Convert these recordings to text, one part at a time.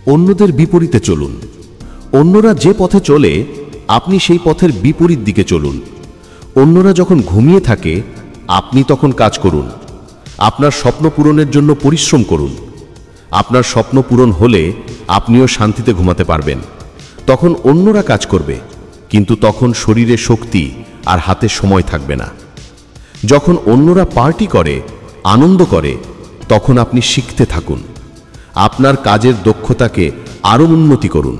অন্যদের বিপরীতে চলুন। অন্যরা যে পথে চলে আপনি সেই পথের বিপরীত দিকে চলুন। অন্যরা যখন ঘুমিয়ে থাকে আপনি তখন কাজ করুন। আপনার স্বপ্ন পূরণের জন্য পরিশ্রম করুন। আপনার স্বপ্ন পূরণ হলে আপনিও শান্তিতে ঘুমাতে পারবেন। তখন অন্যরা কাজ করবে, কিন্তু তখন শরীরে শক্তি আর হাতে সময় থাকবে না। যখন অন্যরা পার্টি করে, আনন্দ করে, তখন আপনি শিখতে থাকুন। আপনার কাজের দক্ষতাকে আরও উন্নতি করুন।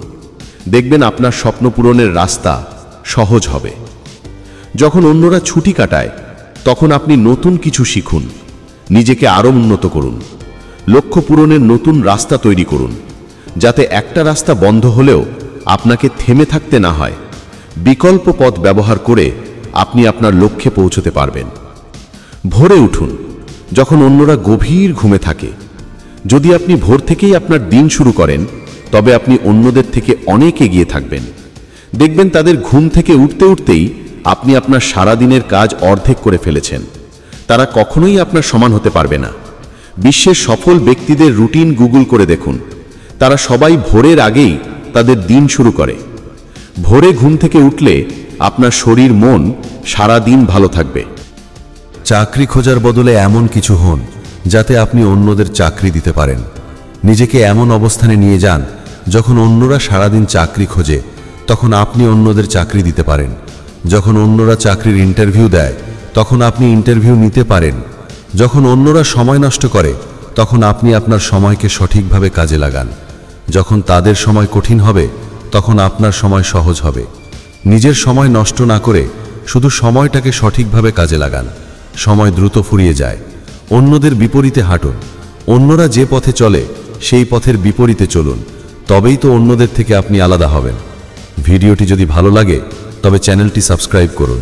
দেখবেন আপনার স্বপ্ন পূরণের রাস্তা সহজ হবে। যখন অন্যরা ছুটি কাটায় তখন আপনি নতুন কিছু শিখুন। নিজেকে আরও উন্নত করুন। লক্ষ্য পূরণের নতুন রাস্তা তৈরি করুন, যাতে একটা রাস্তা বন্ধ হলেও আপনাকে থেমে থাকতে না হয়। বিকল্প পথ ব্যবহার করে আপনি আপনার লক্ষ্যে পৌঁছতে পারবেন। ভোরে উঠুন যখন অন্যরা গভীর ঘুমে থাকে। যদি আপনি ভোর থেকেই আপনার দিন শুরু করেন তবে আপনি অন্যদের থেকে অনেক এগিয়ে থাকবেন। দেখবেন তাদের ঘুম থেকে উঠতে উঠতেই আপনি আপনার সারাদিনের কাজ অর্ধেক করে ফেলেছেন। তারা কখনোই আপনার সমান হতে পারবে না। বিশ্বের সফল ব্যক্তিদের রুটিন গুগল করে দেখুন। তারা সবাই ভোরের আগেই তাদের দিন শুরু করে। ভোরে ঘুম থেকে উঠলে আপনার শরীর মন সারা দিন ভালো থাকবে। চাকরি খোঁজার বদলে এমন কিছু হন যাতে আপনি অন্যদের চাকরি দিতে পারেন। নিজেকে এমন অবস্থানে নিয়ে যান যখন অন্যরা সারাদিন চাকরি খোঁজে তখন আপনি অন্যদের চাকরি দিতে পারেন। যখন অন্যরা চাকরির ইন্টারভিউ দেয় তখন আপনি ইন্টারভিউ নিতে পারেন। যখন অন্যরা সময় নষ্ট করে তখন আপনি আপনার সময়কে সঠিকভাবে কাজে লাগান। যখন তাদের সময় কঠিন হবে তখন আপনার সময় সহজ হবে। নিজের সময় নষ্ট না করে শুধু সময়টাকে সঠিকভাবে কাজে লাগান। সময় দ্রুত ফুরিয়ে যায়। অন্যদের বিপরীতে হাঁটুন। অন্যরা যে পথে চলে সেই পথের বিপরীতে চলুন, তবেই তো অন্যদের থেকে আপনি আলাদা হবেন। ভিডিওটি যদি ভালো লাগে তবে চ্যানেলটি সাবস্ক্রাইব করুন।